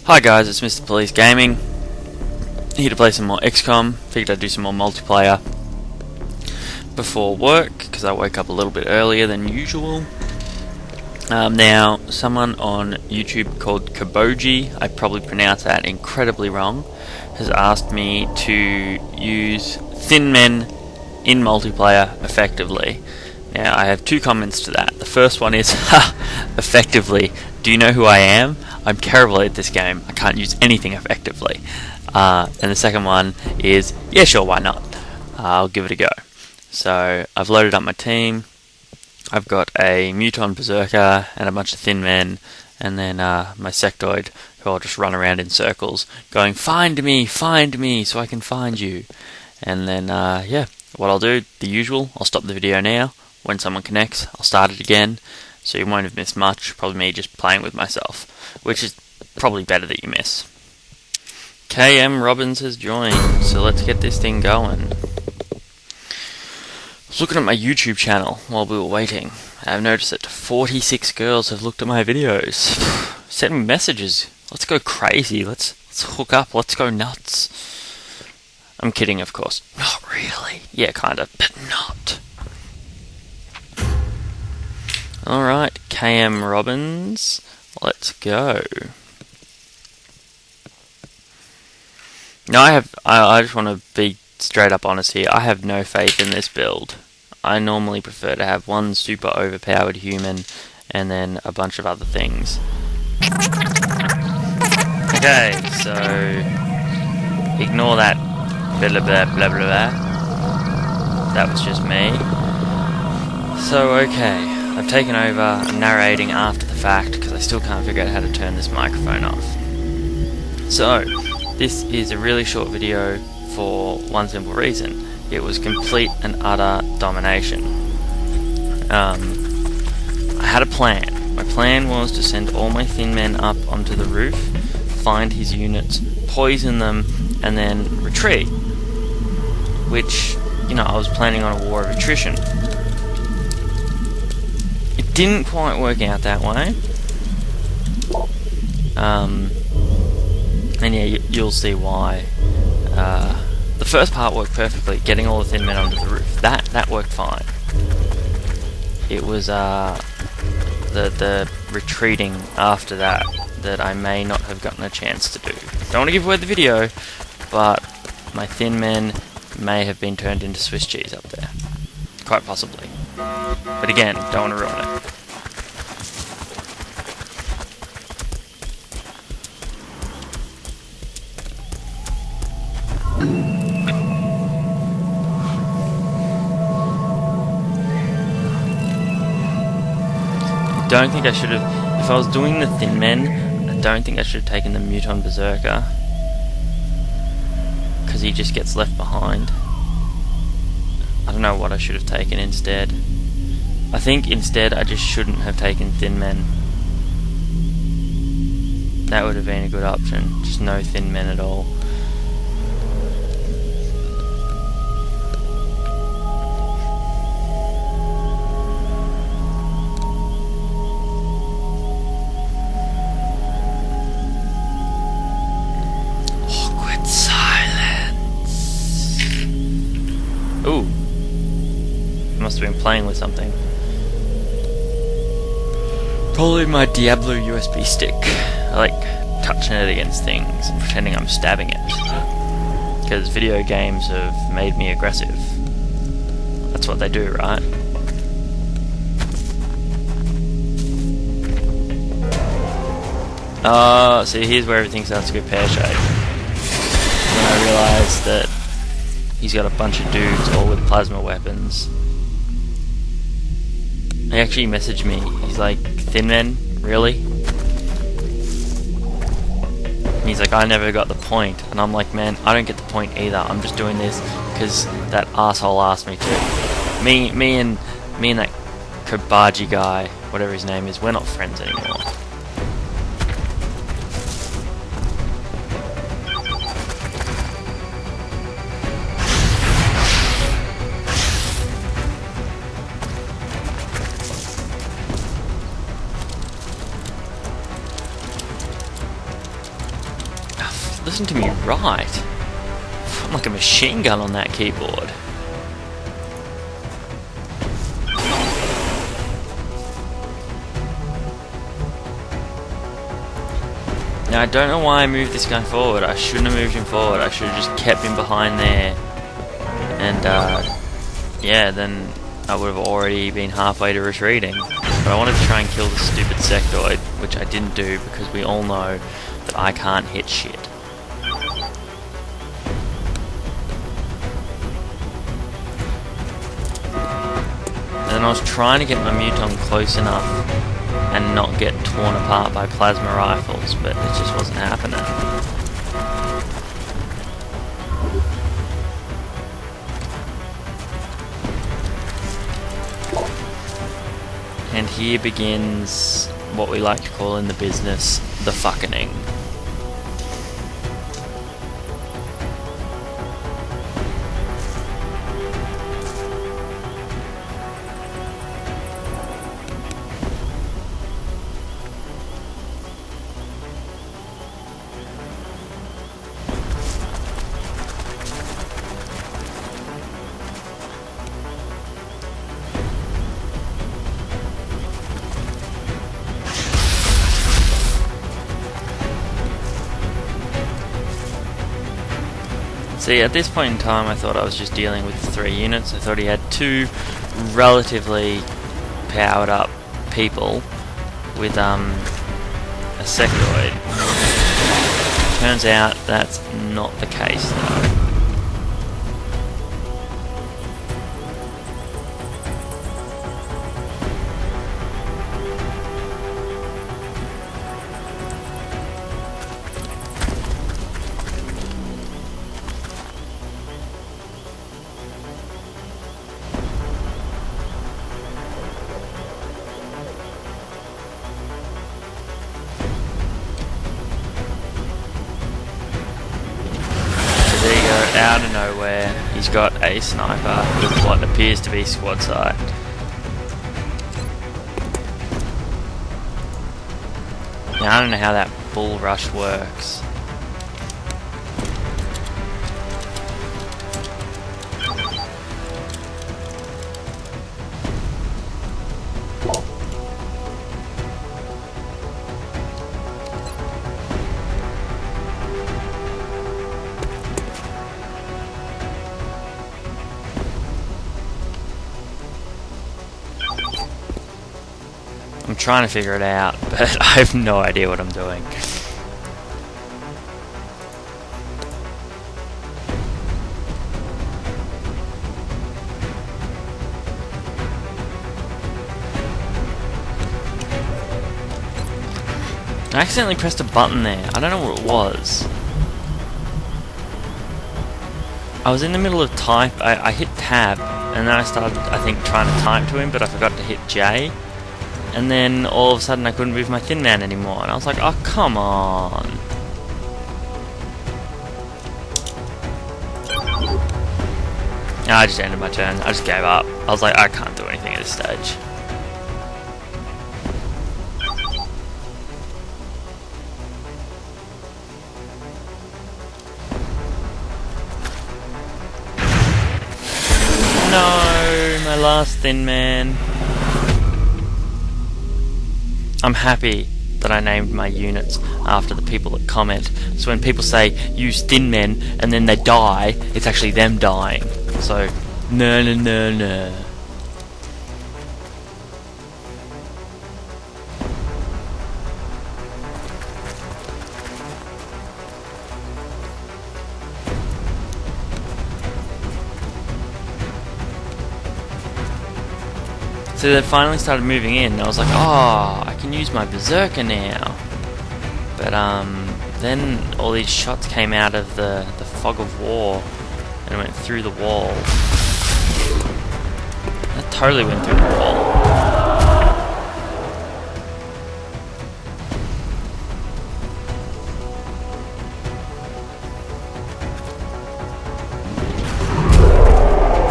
Hi guys, it's MrPoliceGaming, here to play some more Xcom. Figured I'd do some more multiplayer before work, because I woke up a little bit earlier than usual. Now, someone on YouTube called Kaboji, I probably pronounced that incredibly wrong, has asked me to use thin men in multiplayer effectively. Now, I have two comments to that. The first one is, effectively, do you know who I am? I'm terrible at this game. I can't use anything effectively. And the second one is, yeah, sure, why not? I'll give it a go. So, I've loaded up my team. I've got a Muton Berserker and a bunch of thin men, and then my Sectoid, who I'll just run around in circles, going, find me, so I can find you. And then, yeah, what I'll do, the usual, I'll stop the video now. When someone connects, I'll start it again, so you won't have missed much, probably me just playing with myself, which is probably better that you miss. kmrobins has joined, so let's get this thing going. I was looking at my YouTube channel while we were waiting. I've noticed that 46 girls have looked at my videos. Sent me messages. Let's go crazy. Let's hook up. Let's go nuts. I'm kidding, of course. Not really. Yeah, kinda, but not. Alright, kmrobins. Let's go. Now I just want to be straight up honest here. I have no faith in this build. I normally prefer to have one super overpowered human and then a bunch of other things. Okay, so ignore that blah blah blah blah blah. That was just me. So okay, I've taken over. I'm narrating after the fact because I still can't figure out how to turn this microphone off. So this is a really short video for one simple reason. It was complete and utter domination. I had a plan. My plan was to send all my thin men up onto the roof, find his units, poison them, and then retreat. Which, you know, I was planning on a war of attrition. It didn't quite work out that way. And yeah, you'll see why. The first part worked perfectly, getting all the thin men onto the roof. That worked fine. It was the retreating after that I may not have gotten a chance to do. Don't want to give away the video, but my thin men may have been turned into Swiss cheese up there. Quite possibly. But again, don't want to ruin it. I don't think I should have. If I was doing the thin men, I don't think I should have taken the Muton Berserker, because he just gets left behind. I don't know what I should have taken instead. I think instead I just shouldn't have taken thin men. That would have been a good option. Just no thin men at all. Ooh, must have been playing with something. Probably my Diablo USB stick. I like touching it against things and pretending I'm stabbing it. Because video games have made me aggressive. That's what they do, right? See, here's where everything starts to go pear-shaped. When I realised that he's got a bunch of dudes all with plasma weapons. He actually messaged me. He's like, thin men? Really? And he's like, I never got the point. And I'm like, man, I don't get the point either. I'm just doing this because that asshole asked me to. Me and that Kabaji guy, whatever his name is, we're not friends anymore. listen to me right. I'm like a machine gun on that keyboard. Now I don't know why I moved this guy forward. I shouldn't have moved him forward. I should have just kept him behind there. And yeah, then I would have already been halfway to retreating. But I wanted to try and kill the stupid Sectoid, which I didn't do because we all know that I can't hit shit. And then I was trying to get my muton close enough and not get torn apart by plasma rifles, but it just wasn't happening. And here begins what we like to call in the business, the fucking-ing. See, at this point in time I thought I was just dealing with 3 units. I thought he had 2 relatively powered up people with a sectoid. Turns out that's not the case though. Out of nowhere, he's got a sniper with what appears to be squad sight. Now I don't know how that bull rush works. I'm trying to figure it out, but I have no idea what I'm doing. I accidentally pressed a button there. I don't know what it was. I was in the middle of type. I hit tab, and then I started, I think, trying to type to him, but I forgot to hit J. And then all of a sudden I couldn't move my thin man anymore, and I was like, oh come on. And I just ended my turn. I just gave up. I was like, I can't do anything at this stage. No, my last thin man. I'm happy that I named my units after the people that comment. So when people say use thin men and then they die, it's actually them dying. So no. So they finally started moving in, and I was like, oh, I can use my berserker now. But then all these shots came out of the fog of war and went through the wall. That totally went through the wall.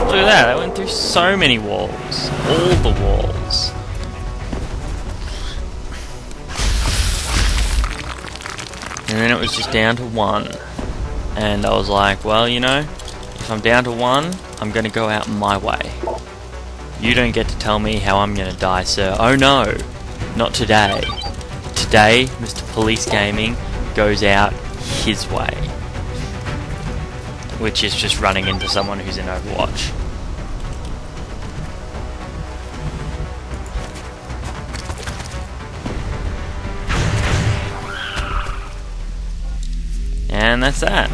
Look at that, I went through so many walls. All the walls. And then it was just down to 1. And I was like, well, you know, if I'm down to 1, I'm going to go out my way. You don't get to tell me how I'm going to die, sir. Oh no, not today. Today, Mr. Police Gaming goes out his way. Which is just running into someone who's in Overwatch. And that's that.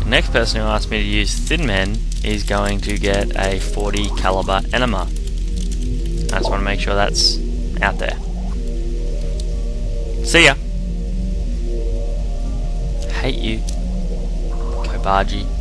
The next person who asked me to use Thin Men is going to get a 40 caliber enema. I just want to make sure that's out there. See ya! Hate you. Kobaji.